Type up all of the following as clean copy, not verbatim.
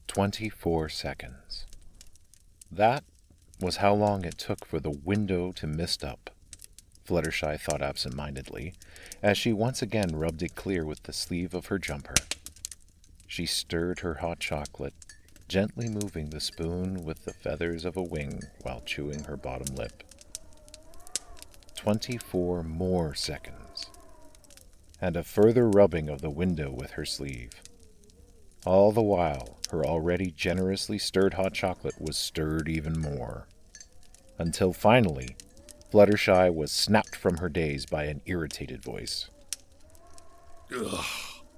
24 seconds. That was how long it took for the window to mist up, Fluttershy thought absent-mindedly, as she once again rubbed it clear with the sleeve of her jumper. She stirred her hot chocolate, gently moving the spoon with the feathers of a wing while chewing her bottom lip. 24 more seconds, and a further rubbing of the window with her sleeve. All the while, her already generously stirred hot chocolate was stirred even more, until finally, Fluttershy was snapped from her daze by an irritated voice. Ugh,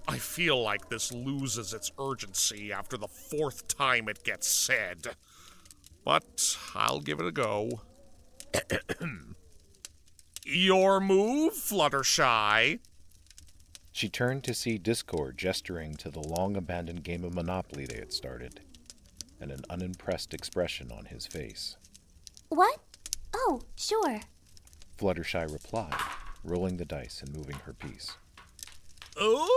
I feel like this loses its urgency after the 4th time it gets said. But I'll give it a go. Your move, Fluttershy. She turned to see Discord gesturing to the long-abandoned game of Monopoly they had started, and an unimpressed expression on his face. What? Oh, sure. Fluttershy replied, rolling the dice and moving her piece. Oh!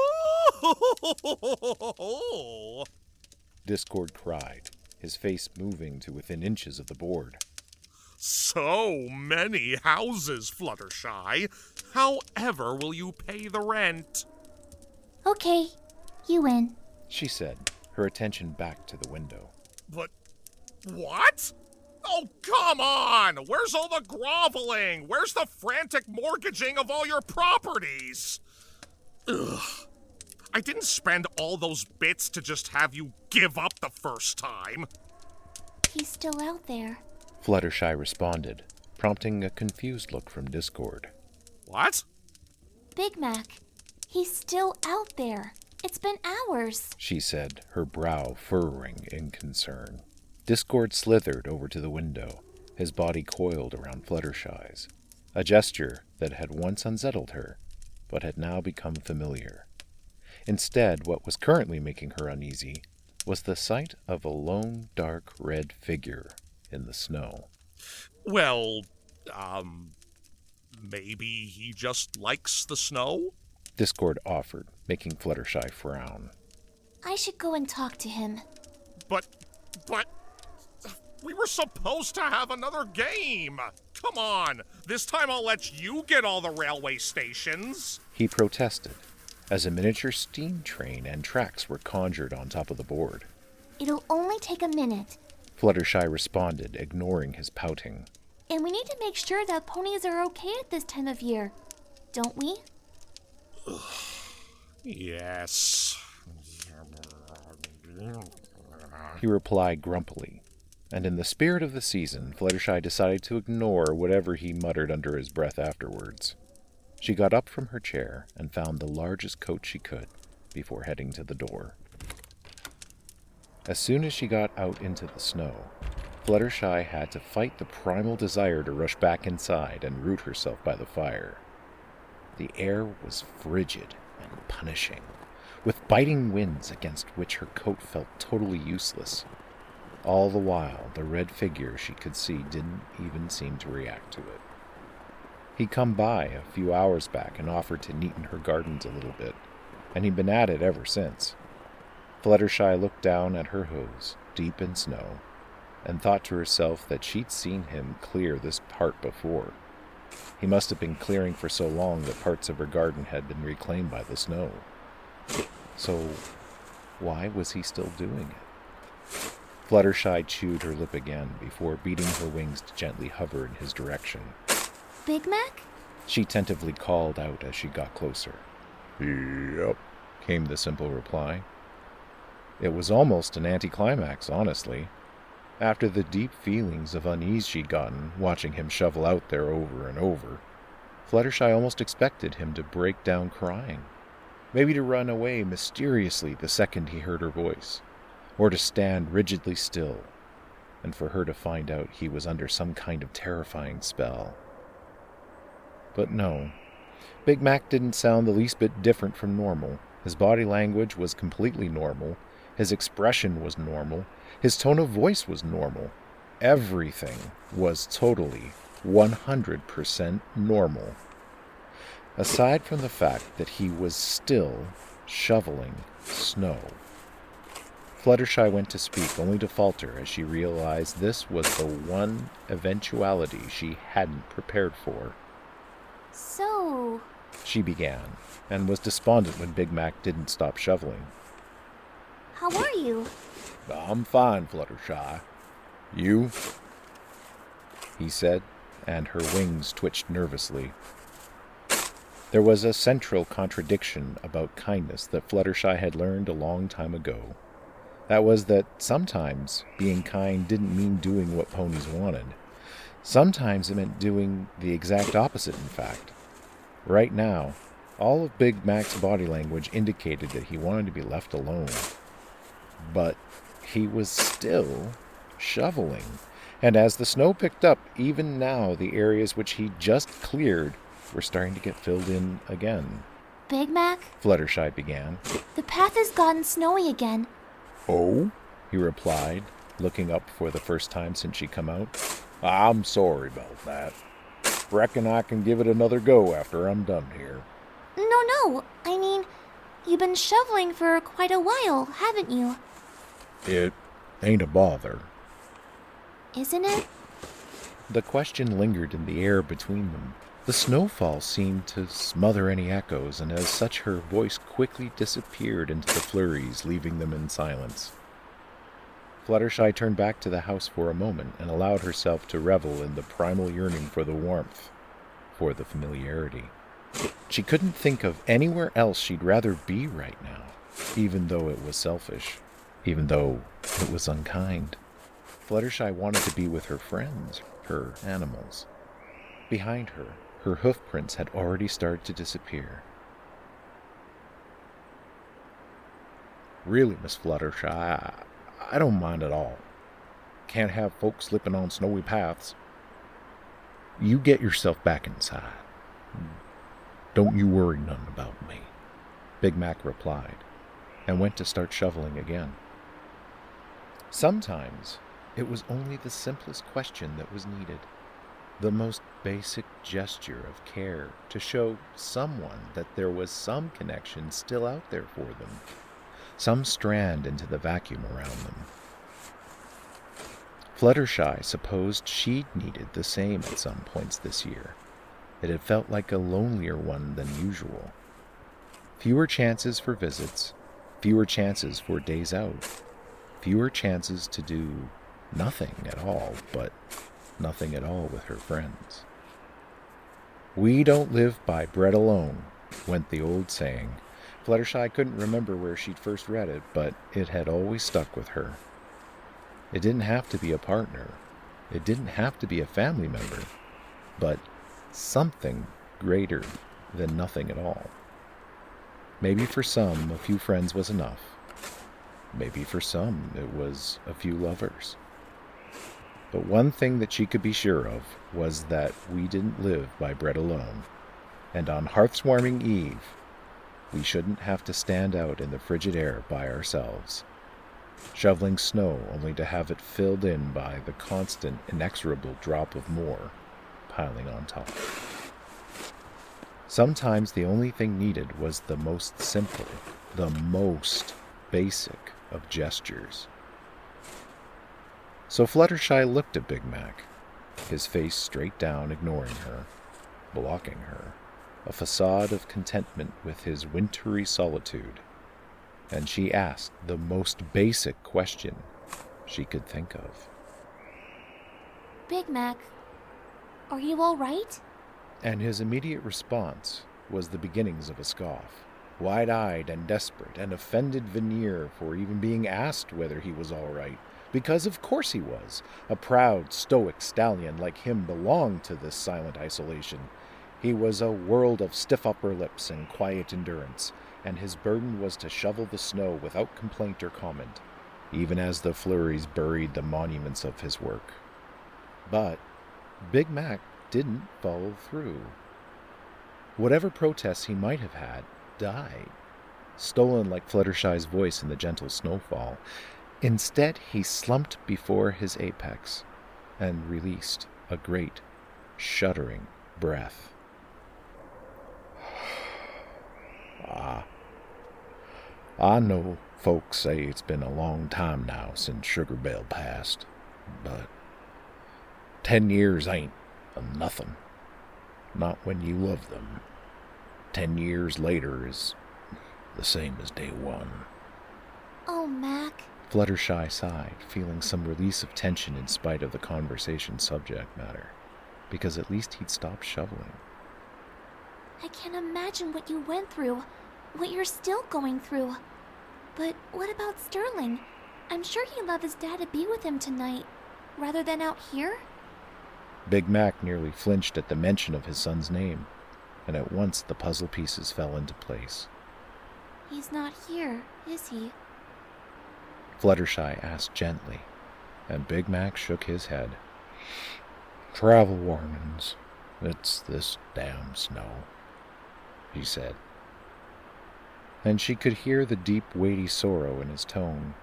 Discord cried, his face moving to within inches of the board. So many houses, Fluttershy. However will you pay the rent? Okay, you win. She said, her attention back to the window. But what? Oh, come on! Where's all the groveling? Where's the frantic mortgaging of all your properties? Ugh. I didn't spend all those bits to just have you give up the first time. He's still out there. Fluttershy responded, prompting a confused look from Discord. What? Big Mac, he's still out there. It's been hours, She said, her brow furrowing in concern. Discord slithered over to the window, his body coiled around Fluttershy's, a gesture that had once unsettled her, but had now become familiar. Instead, what was currently making her uneasy was the sight of a lone, dark red figure in the snow. Well, maybe he just likes the snow? Discord offered, making Fluttershy frown. I should go and talk to him. But, we were supposed to have another game. Come on, this time I'll let you get all the railway stations. He protested, as a miniature steam train and tracks were conjured on top of the board. It'll only take a minute. Fluttershy responded, ignoring his pouting. And we need to make sure that ponies are okay at this time of year, don't we? Yes. He replied grumpily, and in the spirit of the season, Fluttershy decided to ignore whatever he muttered under his breath afterwards. She got up from her chair and found the largest coat she could before heading to the door. As soon as she got out into the snow, Fluttershy had to fight the primal desire to rush back inside and root herself by the fire. The air was frigid and punishing, with biting winds against which her coat felt totally useless. All the while, the red figure she could see didn't even seem to react to it. He'd come by a few hours back and offered to neaten her gardens a little bit, and he'd been at it ever since. Fluttershy looked down at her hose, deep in snow, and thought to herself that she'd seen him clear this part before. He must have been clearing for so long that parts of her garden had been reclaimed by the snow. So, why was he still doing it? Fluttershy chewed her lip again before beating her wings to gently hover in his direction. Big Mac? She tentatively called out as she got closer. "Yep," came the simple reply. It was almost an anticlimax, honestly. After the deep feelings of unease she'd gotten, watching him shovel out there over and over, Fluttershy almost expected him to break down crying. Maybe to run away mysteriously the second he heard her voice, or to stand rigidly still, and for her to find out he was under some kind of terrifying spell. But no, Big Mac didn't sound the least bit different from normal. His body language was completely normal, his expression was normal, his tone of voice was normal. Everything was totally 100% normal. Aside from the fact that he was still shoveling snow. Fluttershy went to speak, only to falter as she realized this was the one eventuality she hadn't prepared for. So... She began, and was despondent when Big Mac didn't stop shoveling. How are you? I'm fine, Fluttershy. You? He said, and her wings twitched nervously. There was a central contradiction about kindness that Fluttershy had learned a long time ago. That was that sometimes being kind didn't mean doing what ponies wanted. Sometimes it meant doing the exact opposite, in fact. Right now, all of Big Mac's body language indicated that he wanted to be left alone. But he was still shoveling, and as the snow picked up, even now the areas which he just cleared were starting to get filled in again. Big Mac? Fluttershy began. The path has gotten snowy again. Oh? He replied, looking up for the first time since she'd come out. I'm sorry about that. Reckon I can give it another go after I'm done here. No, I mean, you've been shoveling for quite a while, haven't you? It ain't a bother. Isn't it? The question lingered in the air between them. The snowfall seemed to smother any echoes, and as such her voice quickly disappeared into the flurries, leaving them in silence. Fluttershy turned back to the house for a moment and allowed herself to revel in the primal yearning for the warmth, for the familiarity. She couldn't think of anywhere else she'd rather be right now, even though it was selfish, even though it was unkind. Fluttershy wanted to be with her friends, her animals. Behind her, her hoof prints had already started to disappear. Really, Miss Fluttershy, I don't mind at all. Can't have folks slipping on snowy paths. You get yourself back inside. Don't you worry none about me, Big Mac replied, and went to start shoveling again. Sometimes it was only the simplest question that was needed, the most basic gesture of care to show someone that there was some connection still out there for them, some strand into the vacuum around them. Fluttershy supposed she'd needed the same at some points this year. It had felt like a lonelier one than usual. Fewer chances for visits, fewer chances for days out, fewer chances to do nothing at all, but nothing at all with her friends. We don't live by bread alone, went the old saying. Fluttershy couldn't remember where she'd first read it, but it had always stuck with her. It didn't have to be a partner. It didn't have to be a family member, but something greater than nothing at all. Maybe for some, a few friends was enough. Maybe for some, it was a few lovers. But one thing that she could be sure of was that we didn't live by bread alone, and on Hearth's-warming Eve, we shouldn't have to stand out in the frigid air by ourselves, shoveling snow only to have it filled in by the constant, inexorable drop of more piling on top. Sometimes the only thing needed was the most simple, the most basic of gestures. So Fluttershy looked at Big Mac, his face straight down, ignoring her, blocking her, a facade of contentment with his wintry solitude, and she asked the most basic question she could think of. Big Mac, are you all right? And his immediate response was the beginnings of a scoff, wide-eyed and desperate, an offended veneer for even being asked whether he was all right, because of course he was. A proud, stoic stallion like him belonged to this silent isolation. He was a world of stiff upper lips and quiet endurance, and his burden was to shovel the snow without complaint or comment, even as the flurries buried the monuments of his work. But Big Mac didn't follow through. Whatever protests he might have had died, stolen like Fluttershy's voice in the gentle snowfall. Instead, he slumped before his apex and released a great, shuddering breath. I know Folks say it's been a long time now since Sugar Belle passed, but 10 years ain't a nothing. Not when you love them. 10 years later is the same as day one. Oh, Mac. Fluttershy sighed, feeling some release of tension in spite of the conversation's subject matter, because at least he'd stopped shoveling. I can't imagine what you went through, what you're still going through. But what about Sterling? I'm sure he'd love his dad to be with him tonight, rather than out here? Big Mac nearly flinched at the mention of his son's name, and at once the puzzle pieces fell into place. He's not here, is he? Fluttershy asked gently, and Big Mac shook his head. Travel warnings. It's this damn snow, he said. And she could hear the deep, weighty sorrow in his tone.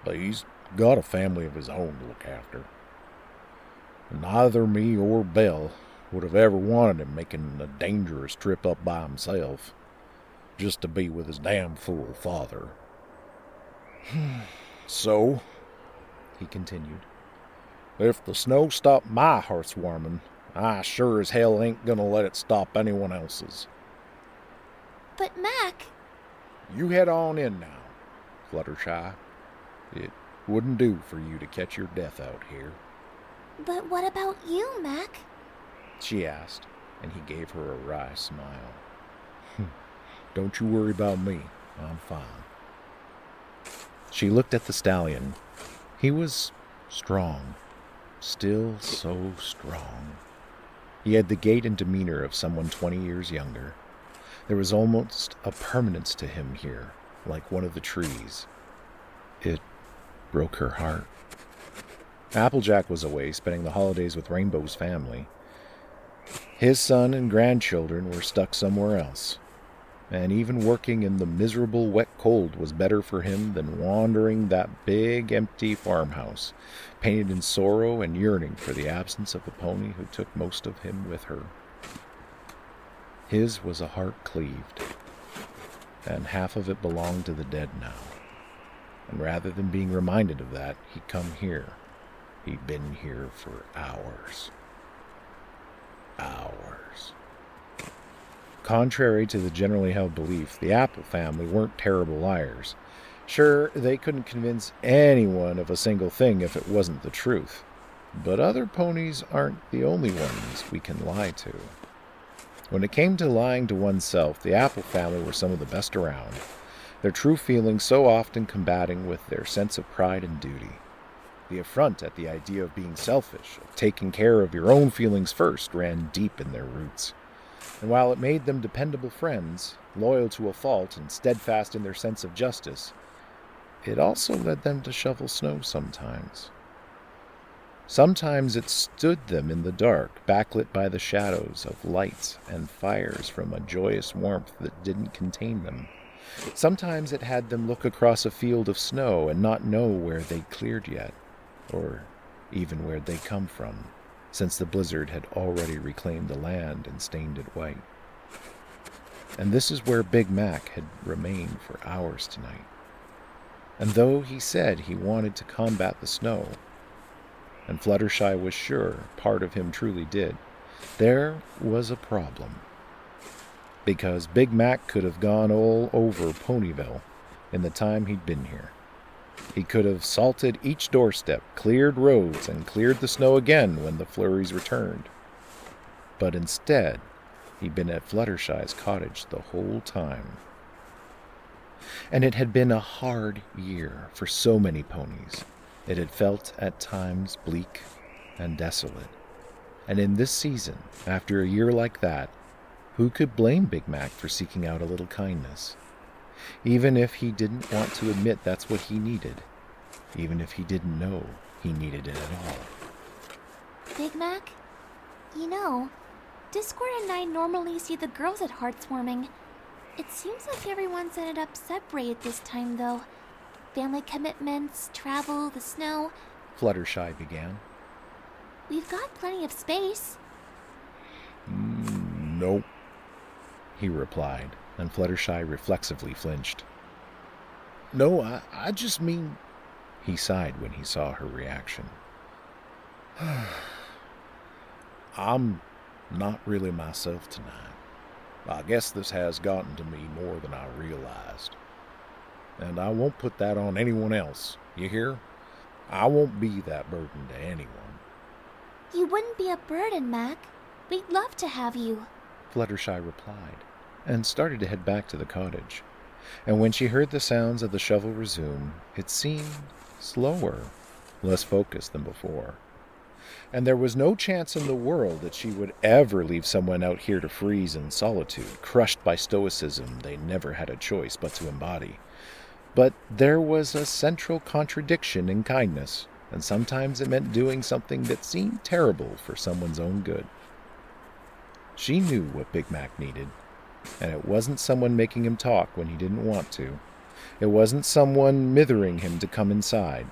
But he's got a family of his own to look after. Neither me or Belle would have ever wanted him making a dangerous trip up by himself, just to be with his damn fool father. So, he continued, if the snow stopped my heart's warming, I sure as hell ain't gonna let it stop anyone else's. But Mac... You head on in now, Fluttershy. It wouldn't do for you to catch your death out here. But what about you, Mac? She asked, and he gave her a wry smile. Don't you worry about me. I'm fine. She looked at the stallion. He was strong. Still so strong. He had the gait and demeanor of someone 20 years younger. There was almost a permanence to him here, like one of the trees. It broke her heart. Applejack was away, spending the holidays with Rainbow's family. His son and grandchildren were stuck somewhere else. And even working in the miserable wet cold was better for him than wandering that big, empty farmhouse, painted in sorrow and yearning for the absence of the pony who took most of him with her. His was a heart cleaved, and half of it belonged to the dead now. And rather than being reminded of that, he'd come here. He'd been here for hours. Hours. Contrary to the generally held belief, the Apple family weren't terrible liars. Sure, they couldn't convince anyone of a single thing if it wasn't the truth. But other ponies aren't the only ones we can lie to. When it came to lying to oneself, the Apple family were some of the best around, their true feelings so often combating with their sense of pride and duty. The affront at the idea of being selfish, of taking care of your own feelings first, ran deep in their roots. And while it made them dependable friends, loyal to a fault and steadfast in their sense of justice, it also led them to shovel snow sometimes. Sometimes it stood them in the dark, backlit by the shadows of lights and fires from a joyous warmth that didn't contain them. Sometimes it had them look across a field of snow and not know where they'd cleared yet, or even where they'd come from, since the blizzard had already reclaimed the land and stained it white. And this is where Big Mac had remained for hours tonight. And though he said he wanted to combat the snow, and Fluttershy was sure part of him truly did, there was a problem. Because Big Mac could have gone all over Ponyville in the time he'd been here. He could have salted each doorstep, cleared roads, and cleared the snow again when the Flurries returned. But instead, he'd been at Fluttershy's cottage the whole time. And it had been a hard year for so many ponies. It had felt at times bleak and desolate. And in this season, after a year like that, who could blame Big Mac for seeking out a little kindness? Even if he didn't want to admit that's what he needed. Even if he didn't know he needed it at all. Big Mac? You know, Discord and I normally see the girls at Heartswarming. It seems like everyone's ended up separated this time, though. Family commitments, travel, the snow. Fluttershy began. We've got plenty of space. Nope, he replied, and Fluttershy reflexively flinched. No, I just mean... He sighed when he saw her reaction. I'm not really myself tonight. I guess this has gotten to me more than I realized. And I won't put that on anyone else, you hear? I won't be that burden to anyone. You wouldn't be a burden, Mac. We'd love to have you, Fluttershy replied, and started to head back to the cottage. And when she heard the sounds of the shovel resume, it seemed slower, less focused than before. And there was no chance in the world that she would ever leave someone out here to freeze in solitude, crushed by stoicism they never had a choice but to embody. But there was a central contradiction in kindness, and sometimes it meant doing something that seemed terrible for someone's own good. She knew what Big Mac needed, and it wasn't someone making him talk when he didn't want to. It wasn't someone mithering him to come inside,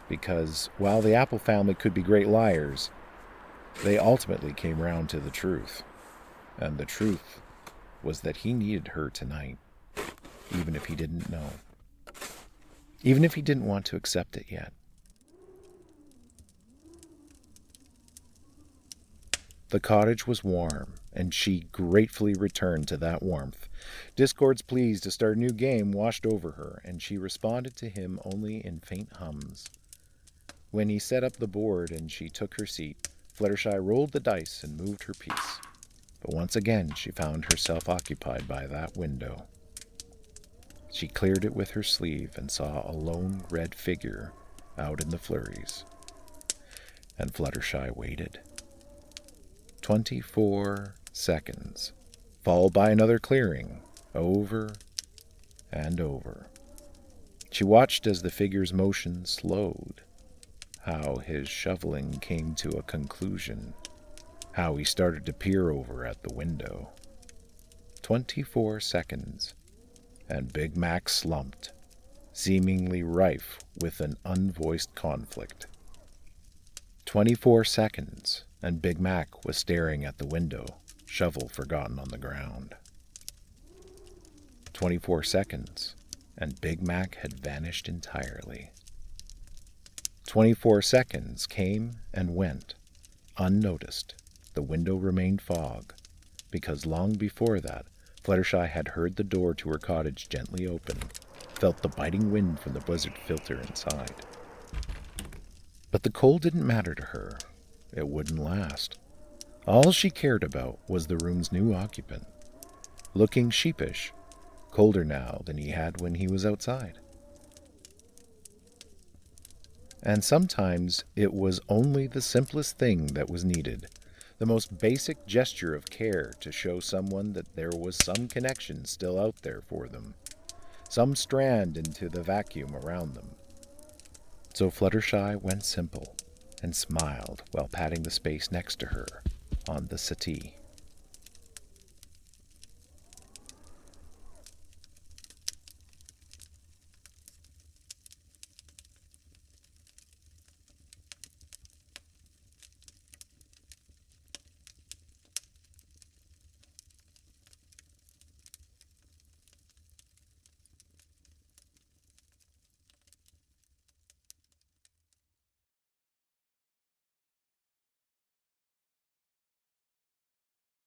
because while the Apple family could be great liars, they ultimately came round to the truth. And the truth was that he needed her tonight, even if he didn't know. Even if he didn't want to accept it yet. The cottage was warm, and she gratefully returned to that warmth. Discord's pleas to start a new game washed over her, and she responded to him only in faint hums. When he set up the board and she took her seat, Fluttershy rolled the dice and moved her piece. But once again she found herself occupied by that window. She cleared it with her sleeve and saw a lone red figure out in the Flurries. And Fluttershy waited. 24 seconds, followed by another clearing, over and over. She watched as the figure's motion slowed, how his shoveling came to a conclusion, how he started to peer over at the window. 24 seconds, and Big Mac slumped, seemingly rife with an unvoiced conflict. 24 seconds, and Big Mac was staring at the window, shovel forgotten on the ground. 24 seconds, and Big Mac had vanished entirely. 24 seconds came and went, unnoticed. The window remained fog, because long before that, Fluttershy had heard the door to her cottage gently open, felt the biting wind from the blizzard filter inside. But the cold didn't matter to her. It wouldn't last. All she cared about was the room's new occupant, looking sheepish, colder now than he had when he was outside. And sometimes it was only the simplest thing that was needed, the most basic gesture of care to show someone that there was some connection still out there for them, some strand into the vacuum around them. So Fluttershy went simple and smiled while patting the space next to her on the settee.